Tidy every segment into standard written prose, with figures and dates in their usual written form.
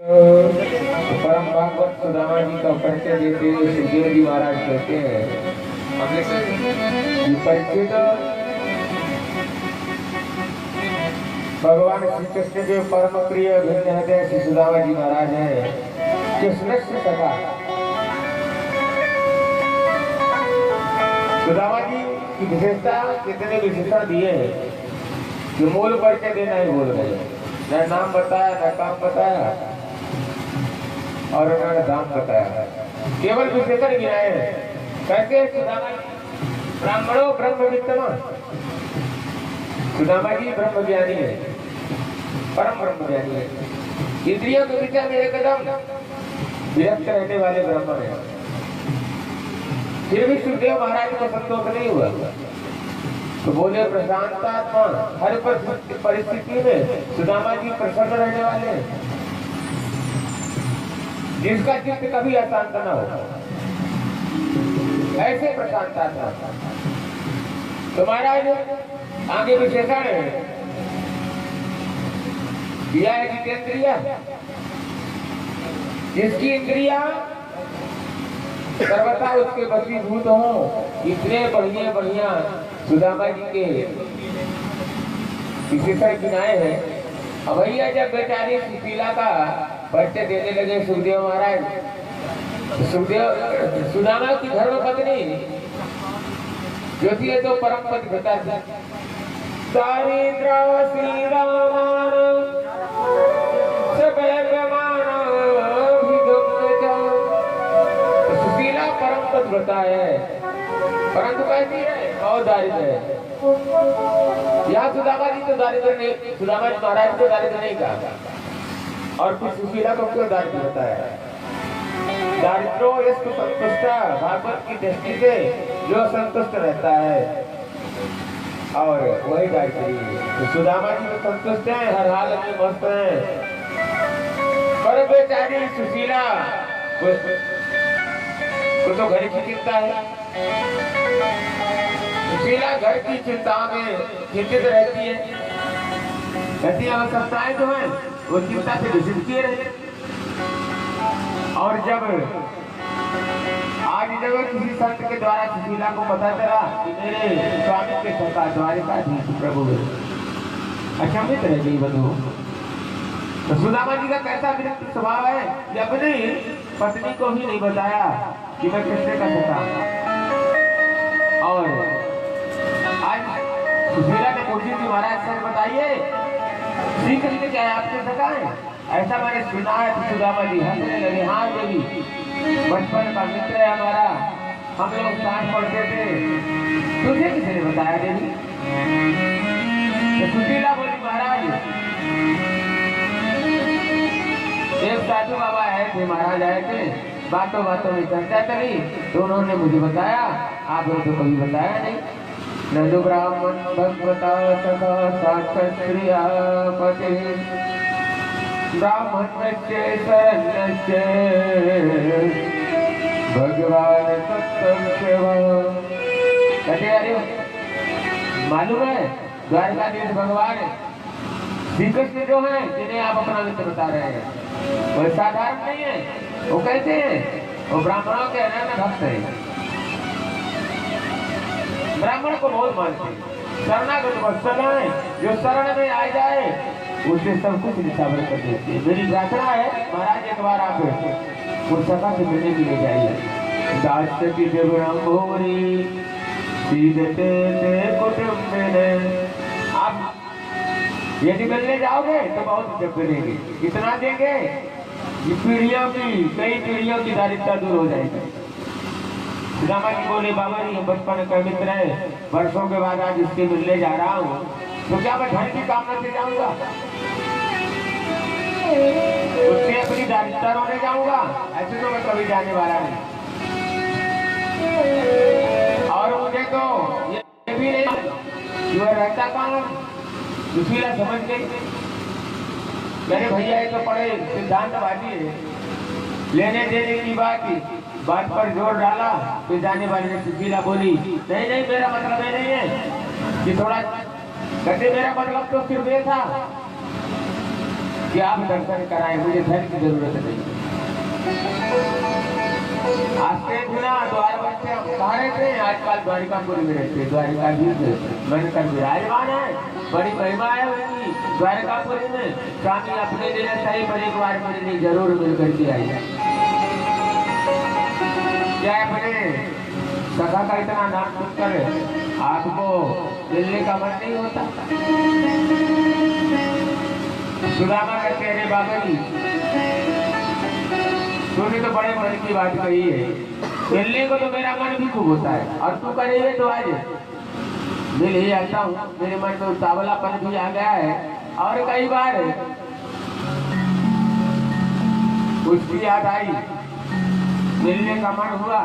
परम भागवत सुदामा जी का परिचय देते हुए सुखदेव जी महाराज कहते हैं, परिचित भगवान श्री कृष्ण के परम प्रिय भिन्न हृदय श्री सुदामा जी महाराज हैं। कृष्ण से सदा सुदामा जी की विशेषता कितने विशेषण दिए हैं कि मूल परिचय देना ही भूल गए। न नाम बताया, न काम बताया और उन्होंने दाम बताया, केवल विशेषण गिनाए हैं। कैसे सुदामा ब्राह्मणों ब्रह्म वित्तमा, सुदामा जी ब्रह्म ज्ञानी है, परम ब्रह्म ज्ञानी है। इंद्रियों के विचार में एकदम विरक्त रहने वाले ब्राह्मण है। फिर भी सुखदेव महाराज को संतोष नहीं हुआ तो बोले, प्रशांतात्मा, हर परिस्थिति में सुदामा जी प्रसन्न रहने वाले हैं, जिसका चित्त कभी अशांत न हो, ऐसे प्रशांतात्मा। तो महाराज आगे विशेषण है दिया है जितेंद्रिया, जिसकी इंद्रिया सर्वथा उसके वशीभूत हो। इतने बढ़िया बढ़िया सुदामा जी के विशेषण गिनाए हैं। अब भैया जब बेचारी सुशीला का परिचय देने लगे सुखदेव महाराज, सुखदेव सुदामा की धर्म पत्नी जो थी तो परम पतिव्रता थी। दारिद्र श्री रामान सुशीला परम पतिव्रता है, परंतु कैसी है? और दारिद्र है। यहाँ सुदामा जी तो दारिद्र नहीं, सुदामा जी महाराज को दारिद्र नहीं कहा, और फिर सुशीला को क्यों दारिद्र बताया? दारिद्रो इसको संतुष्ट, भागवत की दृष्टि से जो संतुष्ट रहता है और वही दारिद्र। तो सुदामा जी तो संतुष्ट हैं, हर हाल में मस्त हैं, पर बेचारी सुशीला को तो घर की चिंता है। सुशीला घर की चिंता में चिंतित रहती है, ऐसी आवश्यकताएं तो है, वो चिंता से विचलित किए रहते। और जब आज जब किसी संत के द्वारा सुशीला को पता चला कि मेरे स्वामी के सरकार द्वारिकाधीश प्रभु अचंभित रह गई बंधु। तो सुदामा जी का कैसा विरक्त स्वभाव है कि अपनी पत्नी को भी नहीं बताया कि मैं कृष्ण का सखा। और आज सुशीला ने पूछी थी, महाराज सर बताइए श्री कृष्ण क्या आपसे सखा है? ऐसा मैंने सुना है। तो सुदामा जी हंसने लगे, हाँ देवी, बचपन का मित्र है हमारा, हम लोग साथ पढ़ते थे, तुझे किसने बताया देवी? तो सुशीला बोली, महाराज एक साधु बाबा आए थे, महाराज आए थे, बातों बातों में चर्चा करी तो उन्होंने मुझे बताया, आपने तो कभी बताया नहीं। नदु ब्राह्मण भगवता सखा साक्षात् क्रियापति ब्राह्मण शरण्य भगवान कहते, अरे मालूम है द्वारकाधीश भगवान श्री कृष्ण जो है जिन्हें आप अपना मित्र बता रहे हैं, वो साधारण नहीं है। वो कहते हैं वो ब्राह्मणों के अनन्य भक्त है, ब्राह्मण को बहुत मानते हैं, शरणागत वत्सल है, जो शरण में आ जाए उसे सब कुछ निछावर कर देते हैं। मेरी प्रार्थना है महाराज एक बार आप उस सखा से मिलने के लिए जाइए। दास की देवरी सीधते कुटुंब में आप यदि मिलने जाओगे तो बहुत जब मिलेंगे, इतना देंगे कि पीढ़ियों की, कई पीढ़ियों की दारिद्रता दूर हो जाएगी। सुदामा जी बोले, बाबा जी बचपन का मित्र है, वर्षों के बाद आज इसके मिलने जा रहा हूँ, तो क्या मैं धन की कामना से जाऊंगा? उससे अपनी दारिद्रता रोने जाऊंगा? ऐसे तो मैं कभी जाने वाला नहीं। और मुझे तो ये भी नहीं कि वह रहता कहाँ। सुशीला समझ गई, मेरे भैया तो पड़े सिद्धांतवादी है, लेने देने की बात पर जोर डाला। फिर जाने वाले ने सुशीला बोली, नहीं नहीं, मेरा मतलब ये नहीं है कि थोड़ा कहते, मेरा मतलब तो सिर्फ ये था कि आप दर्शन कराएं, मुझे धन की जरूरत नहीं। आज के बिना द्वार बच्चे कहाँ रहते हैं? आजकल द्वारिकापुरी में रहते हैं। द्वारिकाधीश बनकर विराजमान है, बड़ी महिमा है उनकी द्वारिकापुरी में। स्वामी अपने लिए सही पर एक बार मेरे लिए जरूर मिल करके आइए। क्या अपने सखा का इतना नाम सुनकर आपको मिलने का मन नहीं होता? सुदामा कहते हैं, अरे बाबा जी तूने तो बड़े मन की बात कही है, मिलने को तो मेरा मन भी खूब होता है, और तू करेंगे तो आज मिल ही आता हूँ। मेरे मन में उतावलापन भी आ गया है, और कई बार उसकी याद आई, मिलने का मन हुआ,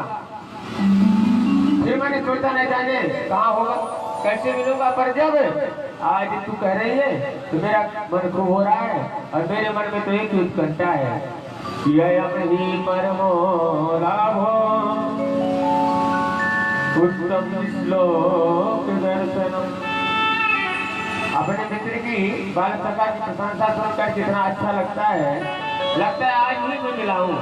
फिर मैंने सोचा नहीं जाने कहाँ होगा, कैसे मिलूंगा, पर जब आज तू कह रही है तो मेरा मन खूब हो रहा है, और मेरे मन में तो एक ही उत्कंठा है, यही परमो लाभो उत्तम श्लोक दर्शनम। अपने मित्र की बाल सखा की प्रशंसा सुनकर कितना अच्छा लगता है आज ही मैं मिला हूँ,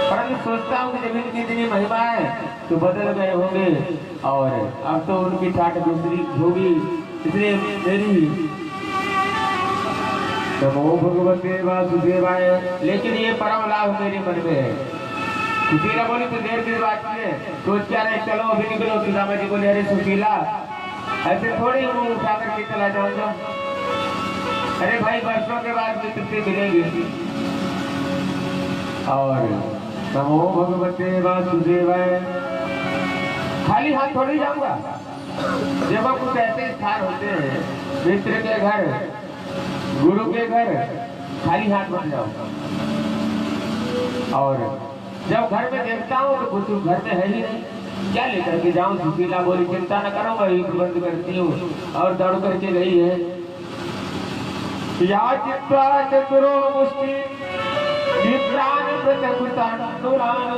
परंतु सोचता हूँ कि जब इनकी इतनी महिमा है तो बदल गए होंगे, और अब तो उनकी ठाट दूसरी होगी, इसलिए मेरी नमो भगवते वासुदेवाय। लेकिन ये परम लाभ मेरे मन में है। सुशीला बोली तो देर की बात है, सोच क्या रहे, चलो अभी निकलो। सुदामा जी बोले, अरे सुशीला ऐसे थोड़ी मुंह उठा करके चला जाऊंगा, अरे भाई वर्षों के बाद मित्र से मिलेंगे, और नमो भगवते वासुदेवाय खाली हाथ थोड़ी जाऊंगा। देखो कुछ ऐसे स्थान होते हैं, मित्र के घर, गुरु के घर खाली हाथ मत जाओ। और जब घर में देखता हूँ तो कुछ घर में है ही नहीं, क्या लेकर के जाऊँ? सुशीला बोली, चिंता न करो, मैं बंद करती हूँ, और दौड़ करके गई है। या चित्वा चतुरो मुष्टि विप्राण प्रत्यकुतानुरान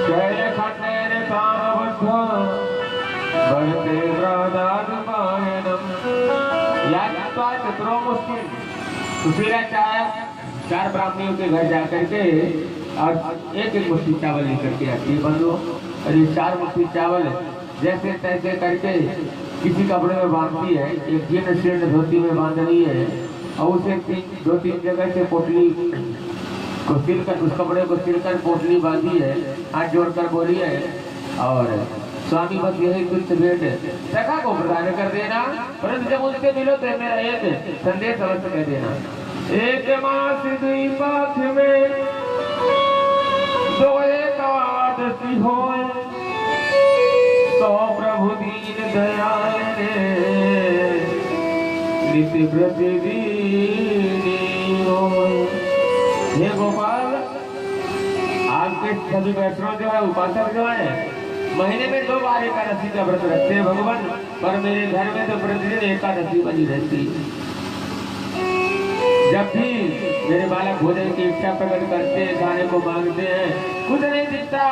कैले खंडेन कामबद्ध वर्ते व्रदानुपायनम। या चित्वा चतुरो मुष्टि, सुशीला चार ब्राह्मणियों के घर जाकर के और एक एक मुट्ठी चावल लेकर के आती है बंधु, और ये 4 मुट्ठी चावल जैसे तैसे करके किसी कपड़े में बांधती है, एक जीर्ण शीर्ण धोती में बांध रही है, और उसे 2-3 जगह से पोटली को सिलकर, उस कपड़े को सिलकर पोटली बांधी है, हाथ जोड़कर बोली है, और स्वामी बस यही तुच्छ भेंट सखा को प्रदान कर देना, परंतु जब उससे मिलो तो मेरा एक संदेश अवश्य कर देना। एक मास द्विपक्ष में 2 एकादशी होए, तो प्रभु दीन दयाल नित्य प्रतिदिन होए। हे गोपाल, आपके सभी वैष्णव जो है, उपासक जो है, महीने में 2 बार एकादशी का व्रत रखते हैं भगवान, पर मेरे घर में तो प्रतिदिन एकादशी बनी रहती। जब भी मेरे बालक भोजन की इच्छा प्रकट करते हैं, खाने को मांगते हैं, कुछ नहीं दिखता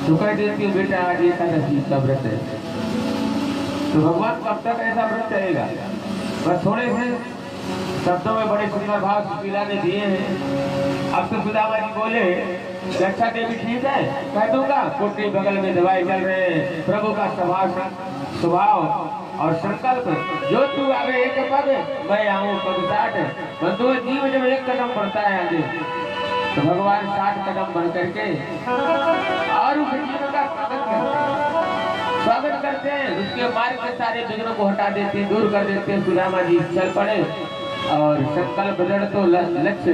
तो कह देती हूँ, बेटा आज एकादशी का व्रत है। तो भगवान कब तक ऐसा व्रत चलेगा? बस थोड़े से शब्दों में बड़े सुंदर भाव सुशीला ने दिए हैं। अब तो सुदामा जी बोले, अच्छा देवी ठीक है, कह दूंगा, कोटरी बगल में दवाई चल रहे हैं, प्रभु का स्वभाव और संकल्प, जो तू आगे एक पग मैं आऊँ पग 60। बंधु जीव जब एक कदम बढ़ता है आगे, तो भगवान 60 कदम बढ़ करके और उस जीव का स्वागत करते हैं, उसके मार्ग के सारे विघ्नों को हटा देते हैं, दूर कर देते हैं। सुदामा जी चल पड़े, और संकल्प दृढ़ तो लक्ष्य,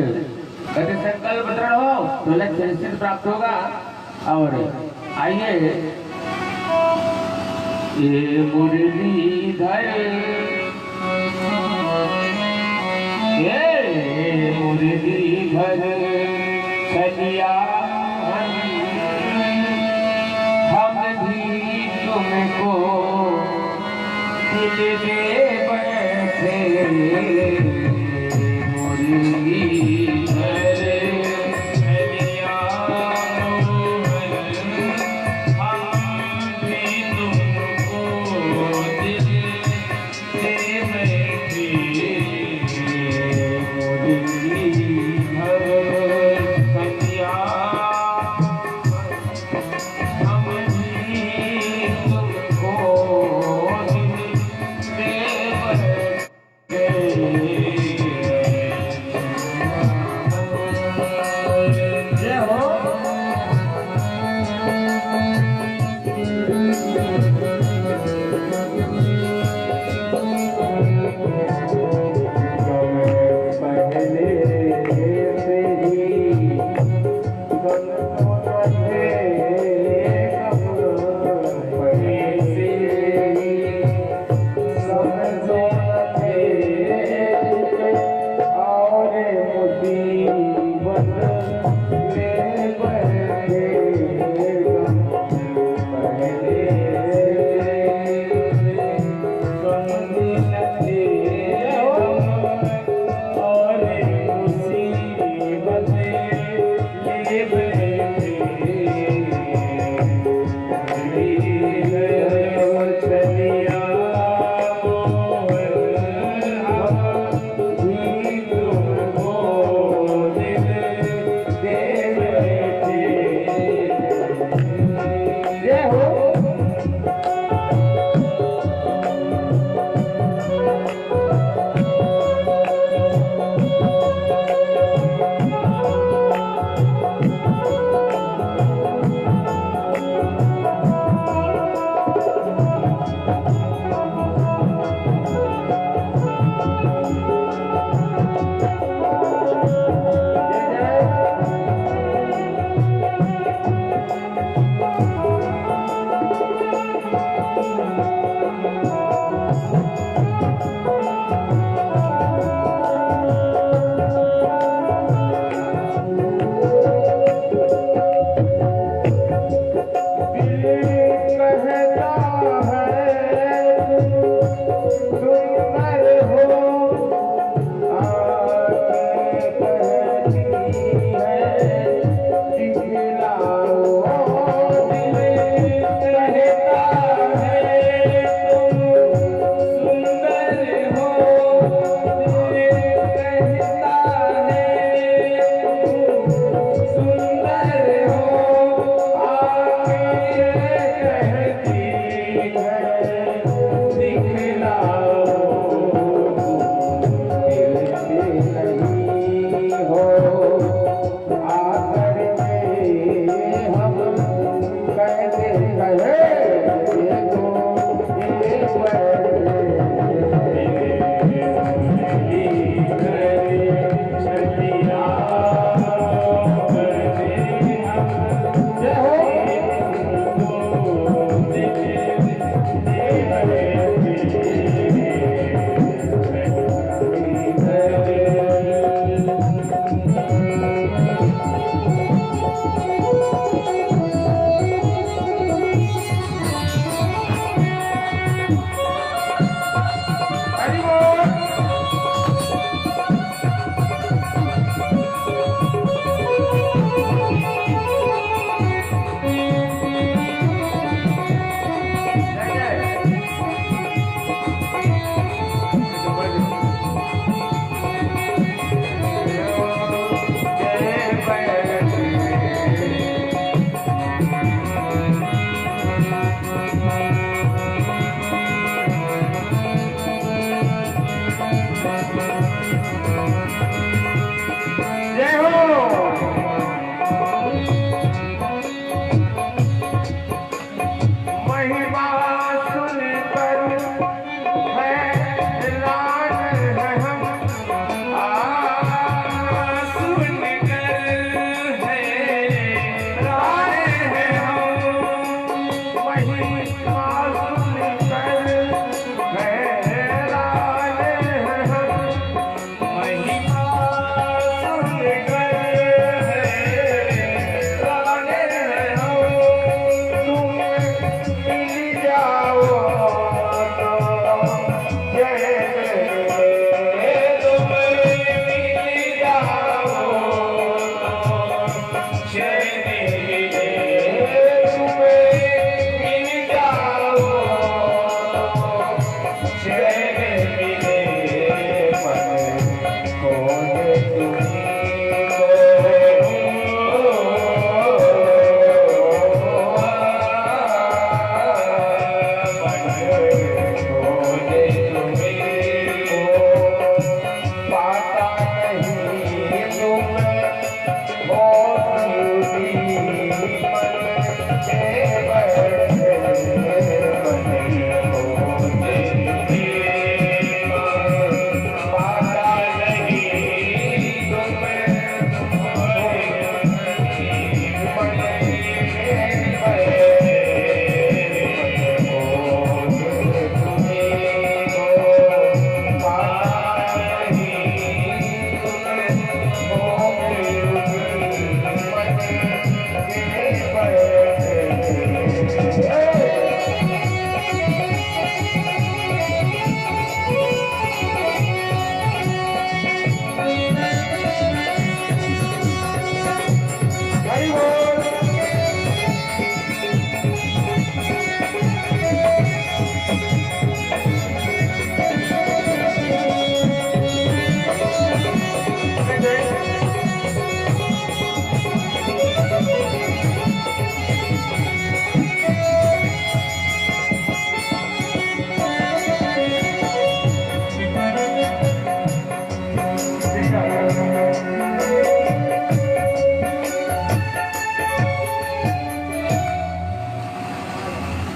कहते संकल्प दृढ़ हो तो लक्ष्य निश्चित प्राप्त होगा। और आइए, ये मुरलीधर, ये मुरलीधर सजिया, हम भी तुमको दिल दे बैठे, मुरलीधर सजिया, हम भी तुमको दिल दे बैठे।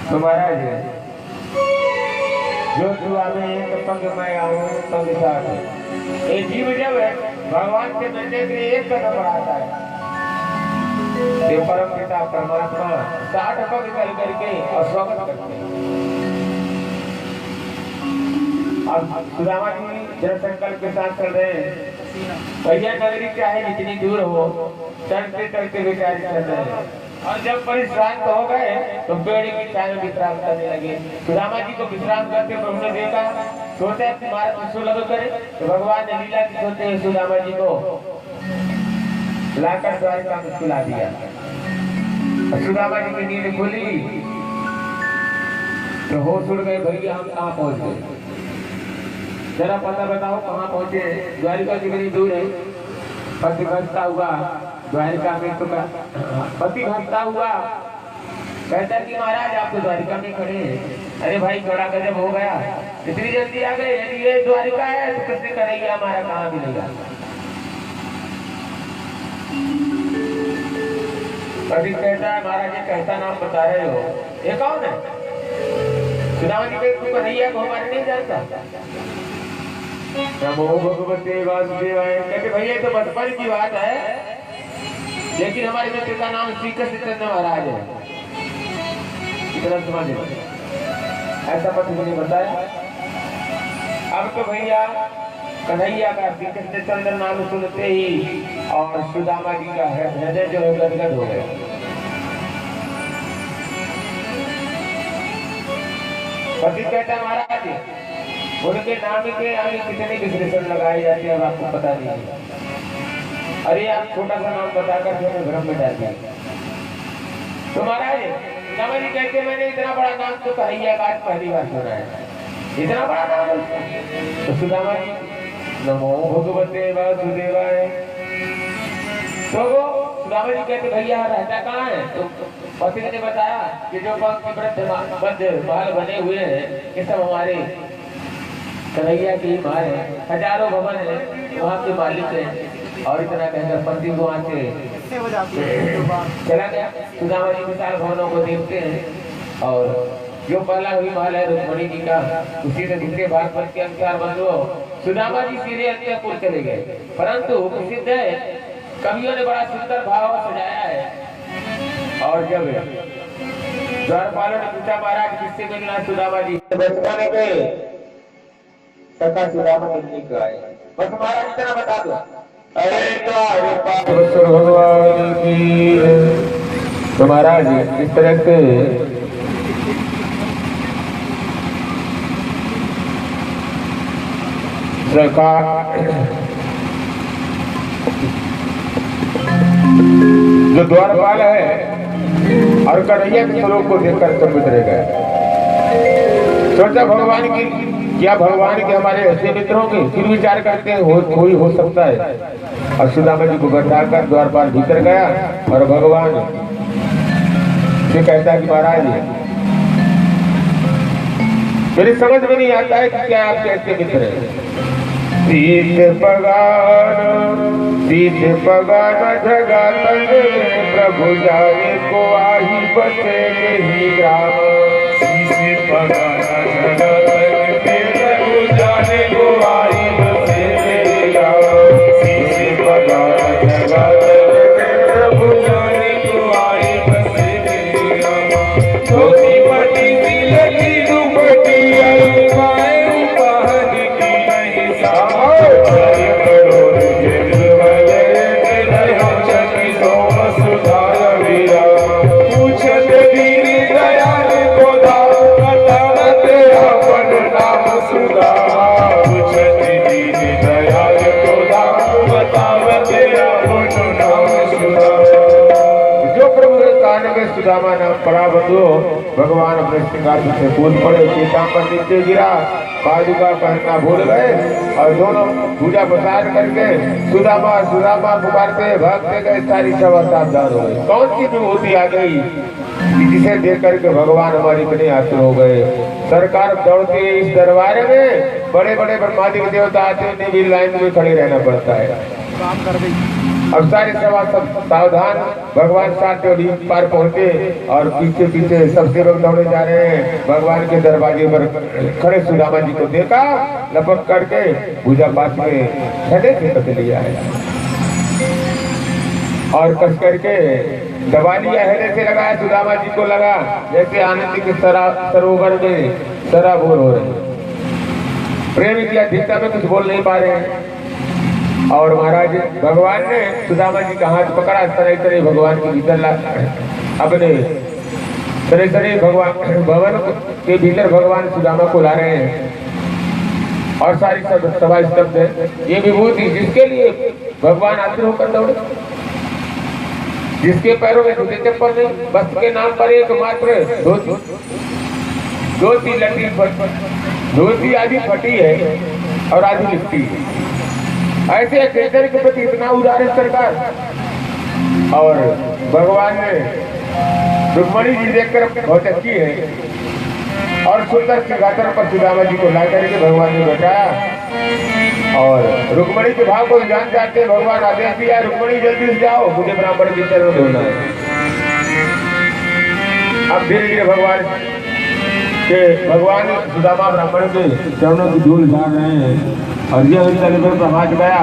तो महाराज जो दुआ में एक पंग मैं आऊँ पंग साथ ये जीव जब भगवान के मिलने के लिए एक कदम बढ़ाता है ये परम पिता परमात्मा 60 पग कर करके और स्वागत करते हैं। अब सुदामा जी जन संकल्प के साथ चल रहे हैं। भैया नगरी चाहे जितनी दूर हो चलते चलते विचार कर रहे हैं और जब परिश्रांत हो गए तो पेड़ की छाया में विश्राम करने लगे। सुदामा जी को विश्राम करते प्रभु ने देखा, सोचा तुम्हारा विश्व लग करे तो भगवान ने लीला की सोचते हैं सुदामा जी को लाकर द्वारिका में सुला दिया। सुदामा जी की नींद खुली तो होश उड़ गए, भैया हम कहाँ पहुंच गए, जरा पता बताओ कहाँ पहुंचे। द्वारिका कितनी दूर है। पति भटता हुआ द्वारिका में तो पति भटता हुआ कहता कि महाराज आप तो द्वारिका में खड़े हैं। अरे भाई थोड़ा गजब हो गया, इतनी जल्दी आ गए, यदि ये द्वारिका है तो किसने करेंगे, हमारा कहाँ मिलेगा। पति कहता है महाराज ये कहता नाम बता रहे हो, ये कौन है। सुदामा जी के कन्हैया को हमारे नहीं जानता। नमो भगवते वासुदेवाय। कहते भैया तो बचपन की बात है, लेकिन हमारे मित्र का नाम श्री कृष्ण चंद्र महाराज है, इतना समझ ऐसा पति मुझे बताया। अब तो भैया कन्हैया का श्री कृष्ण चंद्र नाम सुनते ही और सुदामा जी का हृदय जो है गदगद हो गया। पति कहता महाराज उनके नाम के आगे कितने विशेषण लगाए जाते हैं, अब आपको पता नहीं है। अरे आप छोटा सा नाम बताकर जो हमें भ्रम में डाल दिया। तो महाराज सुदामा जी कहते मैंने इतना बड़ा नाम तो कन्हैया का आज पहली बार सुना है, इतना बड़ा नाम। तो सुदामा जी नमो भगवते वासुदेवाय। तो वो सुदामा जी कहते भैया रहता कहाँ है? तो पति ने बताया कि जो वृद्ध महल बने हुए हैं ये सब हमारे कन्हैया की महल है, हजारों भवन है, वहाँ के मालिक है। और इतना कहकर पति को वहाँ से चला गया। सुदामा जी विशाल भवनों को देखते हैं और जो पहला हुई महल है रुक्मणी जी का, उसी से दूसरे भागवत के अनुसार बंधुओं सुदामा जी सीधे अंतःपुर चले गए। परंतु प्रसिद्ध है कवियों ने बड़ा सुंदर भाव सजाया है। और जब द्वारपालों ने पूछा महाराज किससे मिलना सुदामा जी, बचपन के सका सुदामा मिलने को आए, बस महाराज इतना बता दो। अरे द्वारपाल भगवान की। तो महाराज इस तरह से जो द्वारपाल है और कन्हैया के स्वरूप को देखकर सब मित्र गए। सोचा भगवान की क्या भगवान के हमारे ऐसे मित्र होंगे, फिर विचार करते हैं कोई हो सकता है। और सुदामा जी को बैठाकर द्वारपाल भीतर गया और भगवान से कहता है कि महाराज मेरी समझ में नहीं आता है कि क्या आपके ऐसे मित्र हैं। सीत पगान जगातन प्रभु जाए को आही बसे ही ग्राम। सीत पगान जगातन प्रभु जाने को आही बसे ही ग्राम। सीत पगान जगातन प्रभु जाने को आही बसे ही ग्राम। छोटी बड़ी लगी दुपट्टी पाए उपहन की नहीं सुदामा नाम पड़ा बंधु। भगवान अपने श्रृंगार से कूद पड़े, पीताम्बर नीचे गिरा, पादुका पहनना भूल गए और दोनों पूजा प्रसाद करके सुदामा सुदामा पुकारते भागते गए। सारी सभा सावधान हो गई। कौन सी विभूति आ गई जिसे देख करके भगवान हमारे इतने आतुर हो गए। सरकार दौड़ती है इस दरबार में, बड़े बड़े ब्रह्मादि देवता आते हैं, भी लाइन में खड़े रहना पड़ता है। काम कर गई। अब सारी सभा सब सावधान, भगवान साथ पार पहुंचे और पीछे पीछे सब सेवक दौड़े जा रहे हैं। भगवान के दरवाजे पर खड़े सुदामा जी को देखा, लपक करके पूजा पाठ में हृदय से कस लिया है और कस करके दबा लिया, हृदय से लगाया। सुदामा जी को लगा जैसे आनंद के सरोवर में सराबोर हो रहे, प्रेम की अधिकता में कुछ बोल नहीं पा रहे हैं। और महाराज भगवान ने सुदामा जी का हाथ पकड़ा, तरह तरह भगवान के भीतर ला अपने तरह तरह भगवान भवन के भीतर भगवान सुदामा को ला रहे हैं और सारी सभा स्तब्ध है। ये विभूति जिसके लिए भगवान आतुर होकर दौड़े, जिसके पैरों में जूते चप्पल नहीं, वस्त्र के नाम पर एकमात्र धोती लटी, धोती आधी फटी है और आधी लिपटी है। ऐसे केसर के प्रति इतना उदार है सरकार। और भगवान ने रुक्मणी जी देखकर बहुत अच्छी है और सुंदर सिंहासन पर सुदामा जी को ला करके भगवान ने बैठाया और रुक्मणी के भाव को जान जाते भगवान आदेश दिया, रुक्मणी जल्दी से जाओ, मुझे ब्राह्मण के चरण धोना है। अब धीरे धीरे भगवान सुदामा ब्राह्मण के चरणों की धूल झाड़ रहे हैं और यह पर पहुंच गया।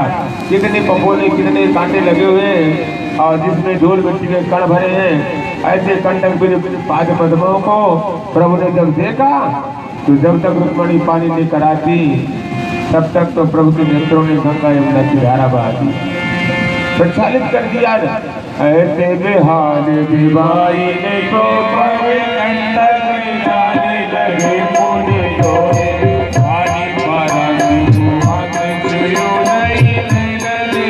कितने पपोले कितने कांटे लगे हुए हैं और जिसमें धूल मिट्टी के कण भरे हैं। ऐसे कंटक पाद पद्मों को प्रभु ने जब देखा तो जब तक रुक्मणी पानी लेकर आती तब तक तो प्रभु के नेत्रों ने गंगा यमुना की धारा बहा दी, संचालित कर दिया। ऐसे बेहाल दिवाई ने तो पवे कंटक में जाने लगे मुझे जोड़े पानी परांदी हाथ छुयो नहीं लगे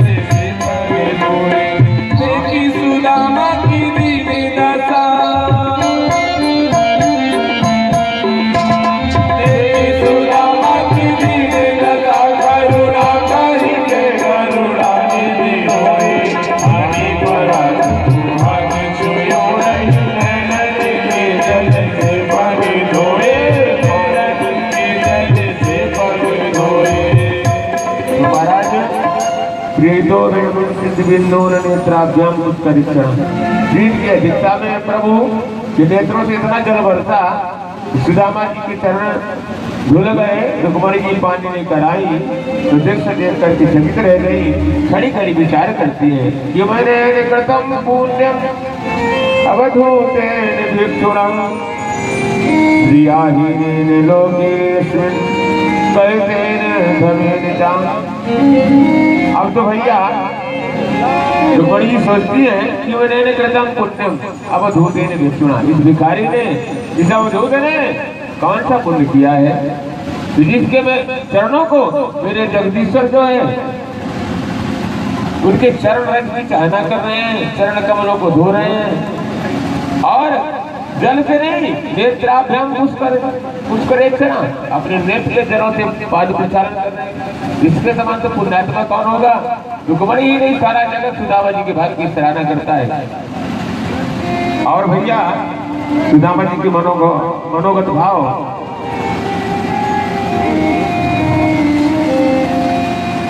से परे जोड़े देखी सुदामा की दीने दशा की अधिकता में प्रभु के नेत्रों से इतना जल बरसा, सुदामा जी के चरण धुल गए। रुक्मणी जी पानी नहीं कराई तो देख से देख करके चकित रह गई। खड़ी खड़ी विचार करती है कि मैंने कृतम पुण्यम अवधूतेन भिक्षुणम रियाहीनेन लोकेस्मिन् कल्पेन धमेन जान। अब तो भैया रुक्मणी जी सोचती है कि मैंने कृतम पुण्यम अवधूतेन भिक्षुणा, इस भिखारी ने, इस अवधूत ने कौन सा पुण्य किया है जिसके मैं चरणों को मेरे जगदीश्वर जो है उनके चरण रज की चाहना कर रहे हैं, चरण कमलों को धो रहे हैं और जल से नहीं नेत्राभ्याम पुष्करेक्षण अपने नेत्र के जलों से पाद प्रचारण कर रहे हैं। इसके समान तो पुण्यात्मा कौन होगा? रुक्मणी ही नहीं, सारा जगत सुदामा जी के भाग्य की सराहना करता है। और भैया सुदामा जी के मनोगत भाव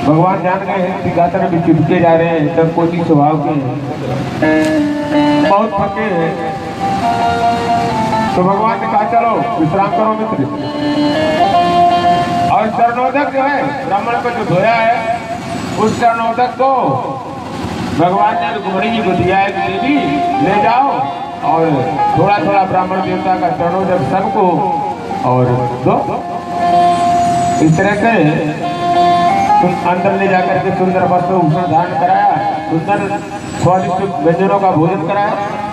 भगवान जान गए हैं कि गातर में चिपके जा रहे हैं, सब कोटि स्वभाव के हैं, बहुत थके हैं। तो भगवान ने कहा चलो विश्राम करो मित्र। और चरणोदक जो है ब्राह्मण को जो धोया है उस चरणोदक को भगवान ने रुक्मणी जी को दिया है कि देवी ले जाओ और थोड़ा थोड़ा ब्राह्मण देवता का चरणोदक सबको और दो। इस तरह से तुम अंदर ले जाकर के सुंदर वस्त्र भूषण धारण कराया, सुंदर स्वादिष्ट व्यंजनों का भोजन कराया,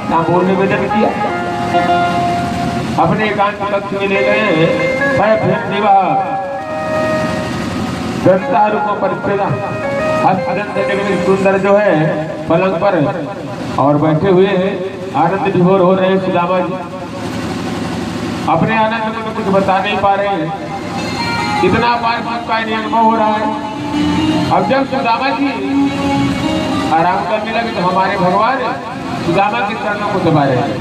तांबूल निवेदन किया, अपने एकांत कक्ष में ले गए। सुंदर जो है पलंग पर और बैठे हुए हैं, आनंद विभोर हो रहे हैं सुदामा जी। अपने आनंद में कुछ बता नहीं पा रहे हैं, इतना अपार सुख का अनुभव हो रहा है। अब जब सुदामा जी आराम करने लगे तो हमारे भगवान सुदामा के चरणों को दबा रहे हैं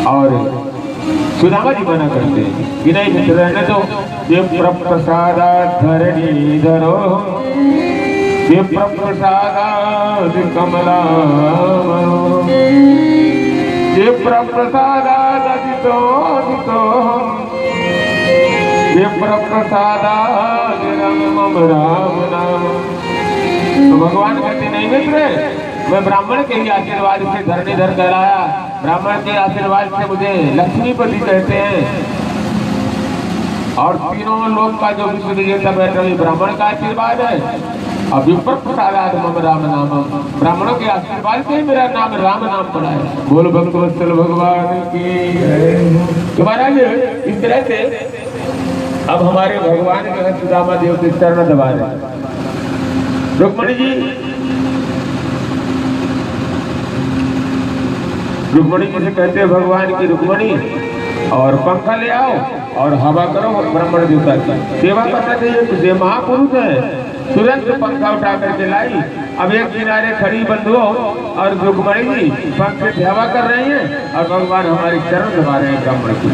और सुदामा जी मना करते हैं कि नहीं मित्र रहने दो। ये प्रसादात् धरणीधरो ये प्रसादात् कमलामणो ये प्रसादात् अदितो ये प्रसादात् मम राम नाम। तो भगवान कहते नहीं मित्र, मैं ब्राह्मण के ही आशीर्वाद से धरणीधर कहलाया, ब्राह्मण के आशीर्वाद से मुझे लक्ष्मीपति कहते हैं और तीनों लोक का जो विश्व विजेता बैठा है ब्राह्मण का आशीर्वाद है। अब विप्र प्रसादात् मम राम नाम, ब्राह्मणों के आशीर्वाद से मेरा नाम राम नाम पड़ा है। बोल भक्तवत्सल भगवान की। तो महाराज इस तरह से अब हमारे भगवान जो है सुदामा देव के चरण दबा रहे। रुक्मणी जी से कहते हैं भगवान की रुक्मणी और पंखा ले आओ और हवा करो ब्राह्मण देवता की सेवा करना चाहिए। तुझे महापुरुष है, तुरंत पंखा उठा करके लाई। अब एक किनारे खड़ी बंधुओं और रुक्मणी जी पंखे से हवा कर रही हैं और भगवान हमारे चरण दबा रहे हैं ब्राह्मण की।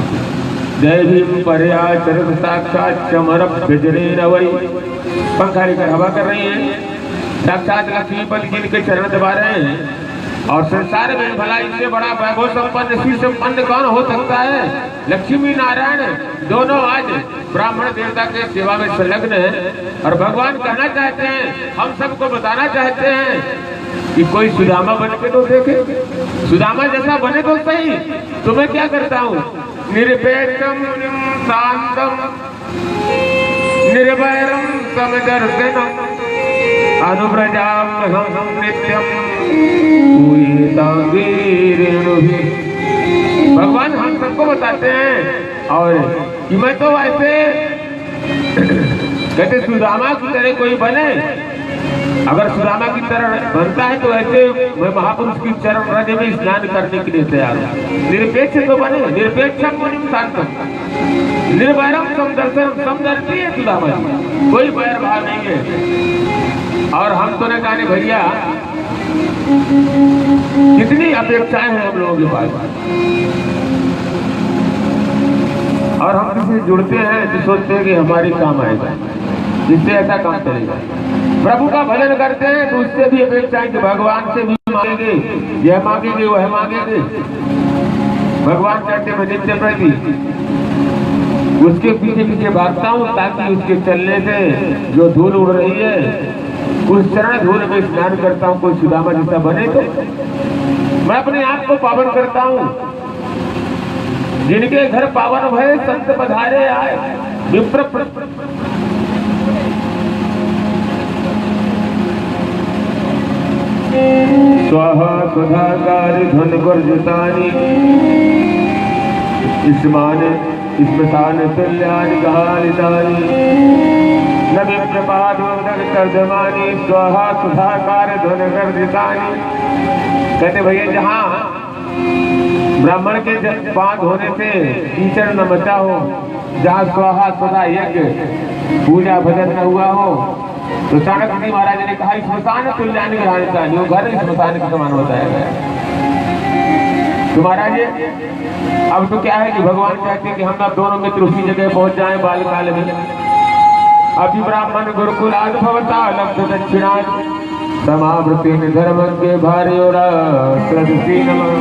जय भीम पर्या चरण साक्षात चमर बिजरे रवई, पंखा लेकर हवा कर रही है, साक्षात लक्ष्मीपति जी के चरण दबा रहे हैं। और संसार में भला इससे बड़ा वैभव संपन्न श्री संपन्न कौन हो सकता है? लक्ष्मी नारायण दोनों आज ब्राह्मण देवता के सेवा में संलग्न है। और भगवान कहना चाहते हैं, हम सबको बताना चाहते हैं कि कोई सुदामा बन के तो देखे, सुदामा जैसा बने तो सही। तो मैं क्या करता हूँ, निरपेक्षम शांतम निर्वैरं समदर्शनम् अनुव्रजाम्यहं नित्यं पूयितांगिरेणुभिः। भगवान हम सबको बताते हैं और कि मैं तो ऐसे कहते सुदामा की तरह कोई बने, अगर सुदामा की तरह बनता है तो ऐसे मैं महापुरुष की चरण रज में स्नान करने के लिए तैयार हूँ। निरपेक्ष तो बने, निरपेक्षम मुनिम शांतम निर्वैरम समदर्शनम। समदर्शी है सुदामा जी, कोई बैर भाव नहीं है। और हम तो ने जाने भैया कितनी अपेक्षाएं हैं हम लोगों के पास, और हम किसी जुड़ते हैं तो सोचते हैं कि हमारी काम आएगा, जिससे ऐसा काम चलेगा। प्रभु का भजन करते हैं तो उससे भी अपेक्षाएं कि भगवान से भी मांगेंगे, यह मांगेंगे वह मांगेंगे। भगवान कहते हैं नित्य प्रति उसके पीछे पीछे भागता हूँ ताकि उसके चलने से जो धूल उड़ रही है उस चरण धूल में स्नान करता हूँ। कोई सुदामा जैसा बने तो मैं अपने आप को पावन करता हूँ। जिनके घर पावन भय संत पधारे आए, विप्र स्वाहा सुधाकारी धन वर्जितानि स्मशान तुल्यानि गहानितानि न विप्रपादोदर्शमानि स्वाहा सुधाकार धन वर्जितानि। कहते भैया जहाँ ब्राह्मण के पांच होने से कीचड़ न मचा हो, जहाँ स्वाहा सुधा यज्ञ पूजा भजन न हुआ हो, तो चाणक्य जी महाराज ने कहा स्मशान तुल्यानि गहानितानि, वो घर स्मशान के समान बताया गया। तो महाराज अब तो क्या है कि भगवान चाहते हैं कि हम अब दोनों मित्र उसी जगह पहुंच जाएं बाल काल में। अभी ब्राह्मण गुरुकुलाद भवता लब्ध दक्षिणाद समावृतेन धर्मज्ञ भार्योरा सदसी नमः।